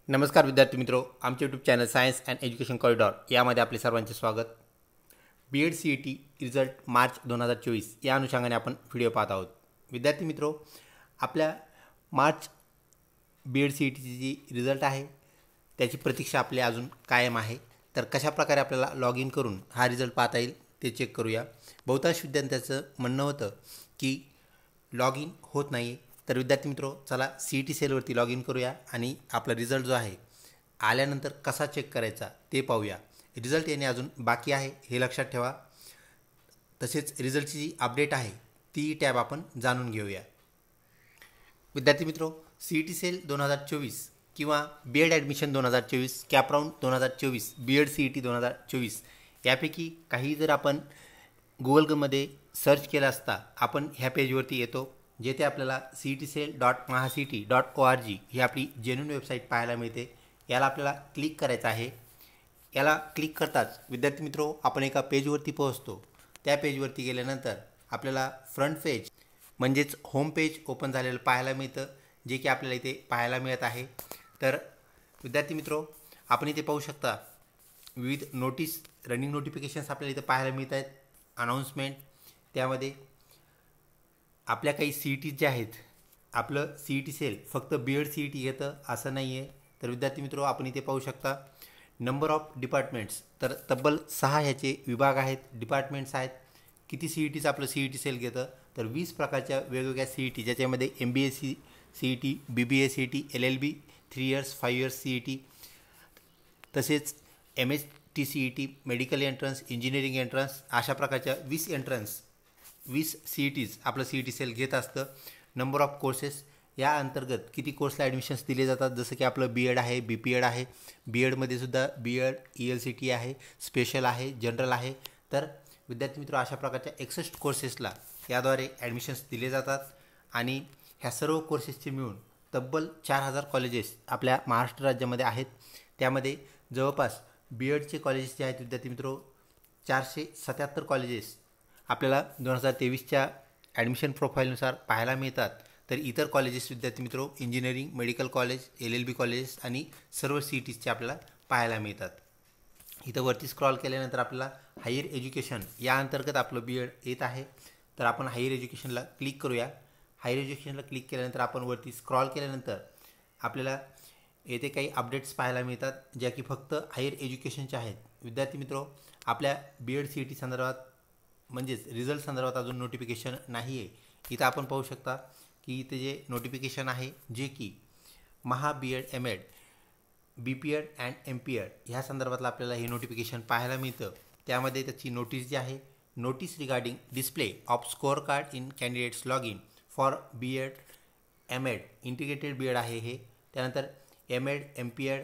नमस्कार विद्यार्थी मित्रो, आमचे YouTube channel science and education corridor यामध्ये आपले सर्वांचे स्वागत. BEd CET रिझल्ट मार्च 2024 या अनुषंगाने आपण व्हिडिओ पाहत आहोत. विद्यार्थी मित्रो, आपल्या मार्च BEd CETची जी रिझल्ट आहे त्याची प्रतीक्षा आपल्या अजून कायम आहे. तर कशाप्रकारे आपल्याला लॉग इन करून हा रिझल्ट पाहता येईल ते चेक करूया. बहुतांश विद्यार्थ्यांचं म्हणणं होतं की लॉग इन होत नाही. तर विद्यार्थी मित्रो, चला CET सेलवरती लॉग इन करूया आणि आपला रिझल्ट जो आहे आल्यानंतर कसा चेक करायचा ते पाहूया. रिझल्ट येणे अजून बाकी आहे हे लक्षात ठेवा. तसेच रिझल्टची जी अपडेट आहे ती टॅब आपण जाणून घेऊया. विद्यार्थी मित्रो, CET सेल 2024 किंवा BEd ॲडमिशन 2024, कॅपराऊंड 2024, BEd CET 2024 यापैकी काही जर आपण गुगलमध्ये सर्च केला असता आपण ह्या पेजवरती येतो, जेथे आपल्याला cetcell.mahacity.org ही आपली जेन्युइन वेबसाईट पाहायला मिळते. याला आपल्याला क्लिक करायचं आहे. याला क्लिक करताच विद्यार्थी मित्रो आपण एका पेजवरती पोहोचतो. त्या पेजवरती गेल्यानंतर आपल्याला फ्रंट पेज म्हणजेच होम पेज ओपन झालेलं पाहायला मिळतं, जे की आपल्याला इथे पाहायला मिळत आहे. तर विद्यार्थी मित्रो, आपण इथे पाहू शकता विविध नोटीस, रनिंग नोटिफिकेशन्स आपल्याला इथे पाहायला मिळत आहेत. अनाऊन्समेंट, त्यामध्ये आपल्या काही CET जे आहेत, आपलं CET सेल फक्त BEd CET घेतं असं नाही आहे. तर विद्यार्थी मित्रो, आपण इथे पाहू शकता नंबर ऑफ डिपार्टमेंट्स, तर तब्बल 6 ह्याचे विभाग आहेत, डिपार्टमेंट्स आहेत. किती CETचं आपलं CET सेल घेतं, तर 20 प्रकारच्या वेगवेगळ्या CET, ज्याच्यामध्ये MBA CET, BBA CET, LLB 3 years 5 years CET, तसेच MST CET, medical entrance, engineering entrance, अशा प्रकारच्या 20 CETs आपलं CET सेल घेत असतं. नंबर ऑफ कोर्सेस, या अंतर्गत किती कोर्सला ॲडमिशन्स दिले जातात, जसं की आपलं BEd आहे, BPEd आहे. BEdमध्ये सुद्धा BEd ELCT आहे, स्पेशल आहे, जनरल आहे. तर विद्यार्थी मित्र, अशा प्रकारच्या 61 कोर्सेसला याद्वारे ॲडमिशन्स दिले जातात आणि ह्या सर्व कोर्सेसचे मिळून तब्बल 4000 कॉलेजेस आपल्या महाराष्ट्र राज्यामध्ये आहेत. त्यामध्ये जवळपास BEdचे कॉलेजेस जे आहेत विद्यार्थी मित्रो, 477 कॉलेजेस आपल्याला 2023च्या ॲडमिशन प्रोफाईलनुसार पाहायला मिळतात. तर इतर कॉलेजेस विद्यार्थी मित्रो, engineering, medical college, LLB colleges आणि सर्व CETचे आपल्याला पाहायला मिळतात. इथं वरती स्क्रॉल केल्यानंतर आपल्याला हायर एज्युकेशन या अंतर्गत आपलं BEd येत आहे. तर आपण हायर एज्युकेशनला क्लिक करूया. हायर एज्युकेशनला क्लिक केल्यानंतर आपण वरती स्क्रॉल केल्यानंतर आपल्याला येथे काही अपडेट्स पाहायला मिळतात, ज्या की फक्त हायर एज्युकेशनच्या आहेत. विद्यार्थी मित्रो, आपल्या BEd CET संदर्भात म्हणजेच रिझल्ट संदर्भात अजून नोटिफिकेशन नाही आहे. इथं आपण पाहू शकता की इथे जे नोटिफिकेशन आहे, जे की BEd MEd, BPEd and MPEd ह्या संदर्भातलं आपल्याला हे नोटिफिकेशन पाहायला मिळतं. त्यामध्ये त्याची नोटीस जी आहे, notice regarding display of score card in candidates log in for BEd MEd, integrated BEd आहे हे. त्यानंतर MEd, MPEd,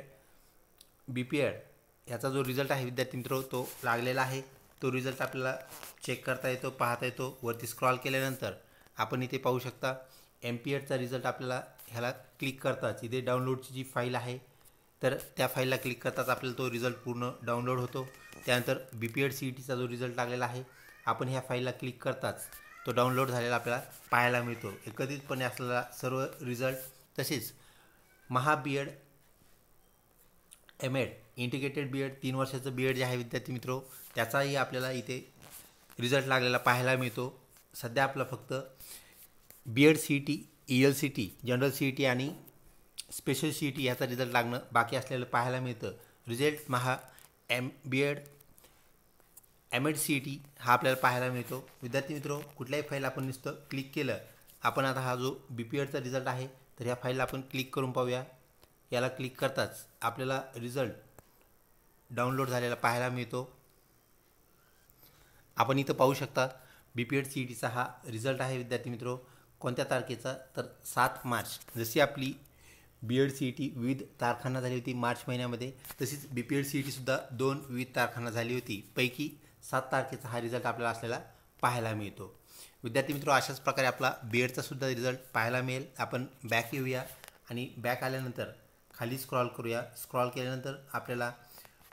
BPEd ह्याचा जो रिझल्ट आहे विद्यार्थी मित्रो, तो लागलेला आहे. तो रिझल्ट आपल्याला चेक करता येतो, पाहता येतो. वरती स्क्रॉल केल्यानंतर आपण इथे पाहू शकता MPEdचा रिझल्ट आपल्याला ह्याला क्लिक करताच इथे डाउनलोडची जी फाईल आहे, तर त्या फाईलला क्लिक करताच आपल्याला तो रिझल्ट पूर्ण डाउनलोड होतो. त्यानंतर BPEd CETचा जो रिझल्ट लागलेला आहे, आपण ह्या फाईलला क्लिक करताच तो डाउनलोड झालेला आपल्याला पाहायला मिळतो. एकत्रितपणे असलेला सर्व रिझल्ट, तसेच BEd MEd, इंटिग्रेटेड BEd 3 वर्षाचं BEd जे आहे विद्यार्थी मित्रो, त्याचाही आपल्याला इथे रिझल्ट लागलेला पाहायला मिळतो. सध्या आपलं फक्त BEd CET, ELCT, general CET आणि स्पेशल CET ह्याचा रिझल्ट लागणं बाकी असलेलं पाहायला मिळतं. रिझल्ट BEd MEd CET हा आपल्याला पाहायला मिळतो. विद्यार्थी मित्रो, कुठल्याही फाईल आपण नुसतं क्लिक केलं, आपण आता हा जो BPEdचा रिझल्ट आहे, तर ह्या फाईलला आपण क्लिक करून पाहूया. याला क्लिक करताच आपल्याला रिझल्ट डाउनलोड झालेला पाहायला मिळतो. आपण इथं पाहू शकता BPEd CETचा हा रिझल्ट आहे विद्यार्थी मित्रो. कोणत्या तारखेचा, तर 7 मार्च. जशी आपली BEd CET विविध तारखांना झाली होती मार्च महिन्यामध्ये, तशीच BPEd CETसुद्धा 2 विविध तारखांना झाली होती. पैकी 7 तारखेचा हा रिझल्ट आपल्याला असलेला पाहायला मिळतो. विद्यार्थी मित्रो, अशाच प्रकारे आपला BEdचा सुद्धा रिझल्ट पाहायला मिळेल. आपण बॅक येऊया आणि बॅक आल्यानंतर खाली स्क्रॉल करूया. स्क्रॉल केल्यानंतर आपल्याला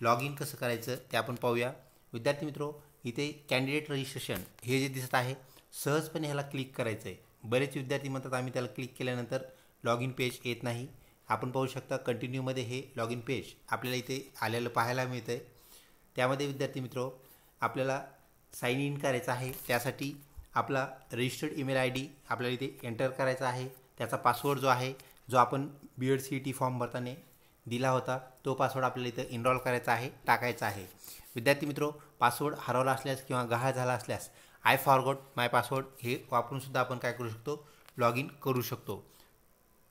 लॉग इन कसं करायचं ते आपण पाहूया. विद्यार्थी मित्रो, इथे कॅन्डिडेट रजिस्ट्रेशन हे जे दिसत आहे, सहजपणे ह्याला क्लिक करायचं आहे. बरेच विद्यार्थी म्हणतात आम्ही त्याला क्लिक केल्यानंतर लॉग इन पेज येत नाही. आपण पाहू शकता कंटिन्यूमध्ये हे लॉग इन पेज आपल्याला इथे आलेलं पाहायला मिळतं आहे. त्यामध्ये विद्यार्थी मित्र आपल्याला साइन इन करायचं आहे. त्यासाठी आपला रजिस्टर्ड ईमेल आय डी आपल्याला इथे एंटर करायचा आहे. त्याचा पासवर्ड जो आहे जो आपण BEd CET फॉर्म भरताना दिला होता तो पासवर्ड आपल्याला इथं इनरोल करायचा आहे, टाकायचा आहे. विद्यार्थी मित्र पासवर्ड हरवला असल्यास किंवा गहाळ झाला असल्यास आय फॉरगॉट माय पासवर्ड हे वापरूनसुद्धा आपण काय करू शकतो, लॉग इन करू शकतो.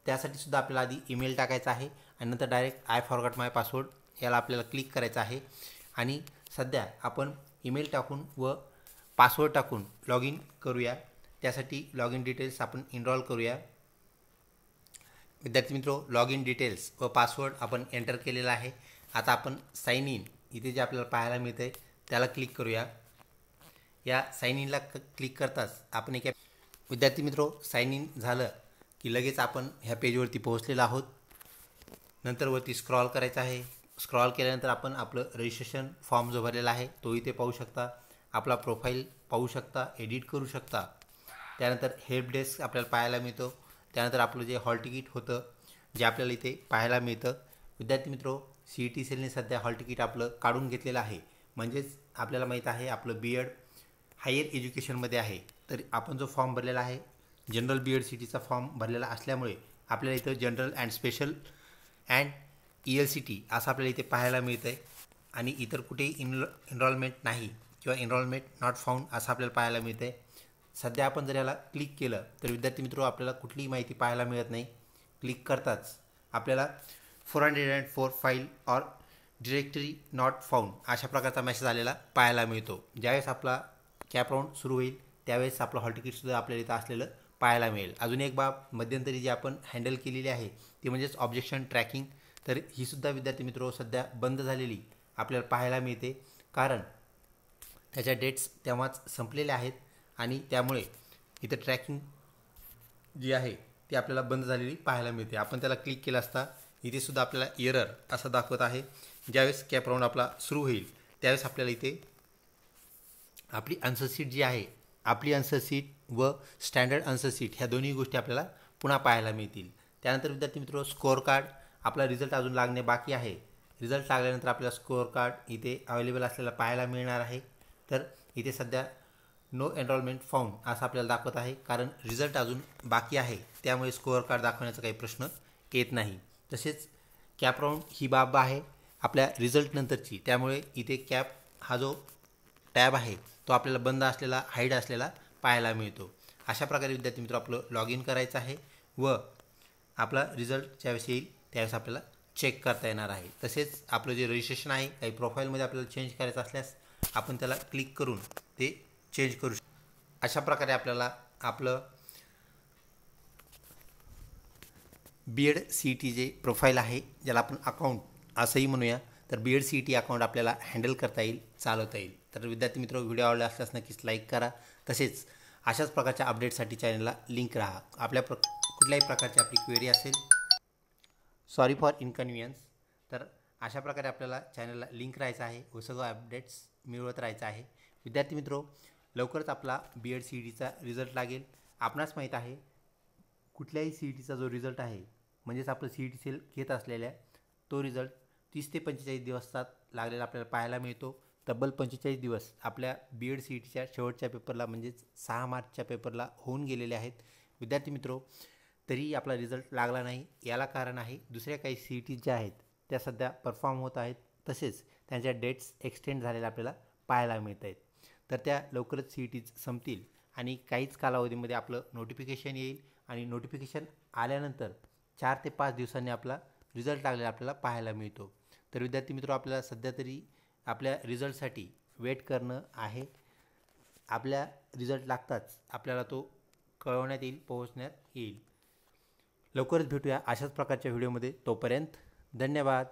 त्यासाठी सुद्धा आपल्याला आधी ईमेल टाकायचा आहे आणि नंतर direct I forgot my password याला आपल्याला क्लिक करायचं आहे. आणि सध्या आपण ईमेल टाकून व पासवर्ड टाकून लॉग इन करूया. त्यासाठी लॉग इन डिटेल्स आपण इनरोल करूया. विद्यार्थी मित्रो लॉग इन डिटेल्स व पासवर्ड आपण एंटर केलेला आहे. आता आपण साइन इन इथे जे आपल्याला पाहायला मिळतं आहे त्याला क्लिक करूया. या साइन इनला क्लिक करताच आपण एक विद्यार्थी मित्रो साइन इन झालं की लगेच आपण ह्या पेजवरती पोहोचलेलो आहोत. नंतर वरती स्क्रॉल करायचं आहे. स्क्रॉल केल्यानंतर आपण आपलं रजिस्ट्रेशन फॉर्म जो भरलेला आहे तो इथे पाहू शकता. आपला प्रोफाईल पाहू शकता, एडिट करू शकता. त्यानंतर हेल्प डेस्क आपल्याला पाहायला मिळतो. त्यानंतर आपलं जे हॉल तिकीट होतं जे आपल्याला इथे पाहायला मिळतं. विद्यार्थी मित्रो CET सेलने सध्या हॉल तिकीट आपलं काढून घेतलेलं आहे. म्हणजेच आपल्याला माहीत आहे आपलं BEd हायर एज्युकेशनमध्ये आहे. तर आपण जो फॉर्म भरलेला आहे जनरल BEd CETचा फॉर्म भरलेला असल्यामुळे आपल्याला इथं general and special and ELCT असं आपल्याला इथे पाहायला मिळतं आहे. आणि इतर कुठेही एनरोलमेंट नाही किंवा एनरोलमेंट नॉट फाउंड असं आपल्याला पाहायला मिळतं आहे. सध्या आपण जर याला क्लिक केलं तर विद्यार्थी मित्र आपल्याला कुठलीही माहिती पाहायला मिळत नाही. क्लिक करताच आपल्याला 404 file or directory not found अशा प्रकारचा मेसेज आलेला पाहायला मिळतो. ज्यावेळेस आपला कॅप राऊंड सुरू होईल त्यावेळेस आपलं हॉल तिकीटसुद्धा आपल्याला इथं असलेलं पाहायला मिळेल. अजून एक बाब मध्यंतरी जी आपण हँडल केलेली आहे ती म्हणजेच ऑब्जेक्शन ट्रॅकिंग. तर ही सुद्धा विद्यार्थी मित्र सध्या बंद झालेली आपल्याला पाहायला मिळते. कारण त्याच्या डेट्स तेव्हाच संपलेल्या आहेत आणि त्यामुळे इथं ट्रॅकिंग जी आहे ती आपल्याला बंद झालेली पाहायला मिळते. आपण त्याला क्लिक केलं असता इथे सुद्धा आपल्याला एरर असं दाखवत आहे. ज्यावेळेस कॅप राऊंड आपला सुरू होईल त्यावेळेस आपल्याला इथे आपली आन्सर शीट जी आहे आपली आन्सर शीट व स्टँडर्ड आन्सर शीट ह्या दोन्ही गोष्टी आपल्याला पुन्हा पाहायला मिळतील. त्यानंतर विद्यार्थी मित्र स्कोअर कार्ड आपला रिझल्ट अजून लागणे बाकी आहे. रिझल्ट लागल्यानंतर आपल्याला स्कोअर कार्ड इथे अवेलेबल असलेला पाहायला मिळणार आहे. तर इथे सध्या नो एनरोलमेंट फाउंड असं आपल्याला दाखवत आहे. कारण रिझल्ट अजून बाकी आहे त्यामुळे स्कोअर कार्ड दाखवण्याचा काही प्रश्न येत नाही. तसेच कॅप राऊंड ही बाब आहे आपल्या रिझल्ट नंतरची. त्यामुळे इथे कॅप हा जो टॅब आहे तो आपल्याला बंद असलेला हाईड असलेला पाहायला मिळतो. अशा प्रकारे विद्यार्थी मित्र आपलं लॉग इन करायचं आहे व आपला रिझल्ट ज्यावेळेस येईल त्यावेळेस आपल्याला चेक करता येणार आहे. तसेच आपलं जे रजिस्ट्रेशन आहे काही प्रोफाईलमध्ये आपल्याला चेंज करायचं असल्यास आपण त्याला क्लिक करून ते चेंज करू शकतो. अशा प्रकारे आपल्याला आपलं BEd CET जे प्रोफाईल आहे ज्याला आपण अकाउंट असंही म्हणूया तर BEd CET अकाउंट आपल्याला हँडल करता येईल, चालवता येईल. तर विद्यार्थी मित्र व्हिडिओ आवडला असल्यास नक्कीच लाईक करा. तसेच अशाच प्रकारच्या अपडेटसाठी चॅनलला लिंक राहा. आपल्या कुठल्याही प्रकारची आपली क्वेरी असेल सॉरी फॉर इनकन्व्हिनियन्स तर अशा प्रकारे आपल्याला चॅनलला लिंक राहायचं आहे व सगळं अपडेट्स मिळवत राहायचं आहे. विद्यार्थी मित्रो लवकरच आपला BEd CETचा रिझल्ट लागेल. आपणास माहीत आहे कुठल्याही CETचा जो रिझल्ट आहे म्हणजेच आपलं CET सेल घेत असलेल्या तो रिझल्ट 30 ते 45 दिवसात लागलेला आपल्याला पाहायला मिळतो. तब्बल 45 दिवस आपल्या BEd CETच्या शेवटच्या पेपरला म्हणजेच 6 मार्चच्या पेपरला होऊन गेलेले आहेत. विद्यार्थी मित्रो तरी आपला रिझल्ट लागला नाही याला कारण आहे दुसऱ्या काही CET ज्या आहेत त्या सध्या परफॉर्म होत आहेत. तसेच त्यांच्या डेट्स एक्सटेंड झालेल्या आपल्याला पाहायला मिळत आहेत. तर त्या लवकरच CET संपतील आणि काहीच कालावधीमध्ये आपलं नोटिफिकेशन येईल आणि नोटिफिकेशन आल्यानंतर 4 ते 5 दिवसांनी आपला रिझल्ट लागलेला आपल्याला पाहायला मिळतो. तर विद्यार्थी मित्र आपल्याला सध्या तरी आपल्या रिझल्टसाठी वेट करणं आहे. आपल्या रिझल्ट लागताच आपल्याला तो कळवण्यात येईल, पोहोचण्यात येईल. लवकरच भेटूया अशाच प्रकारच्या व्हिडिओमध्ये. तोपर्यंत धन्यवाद.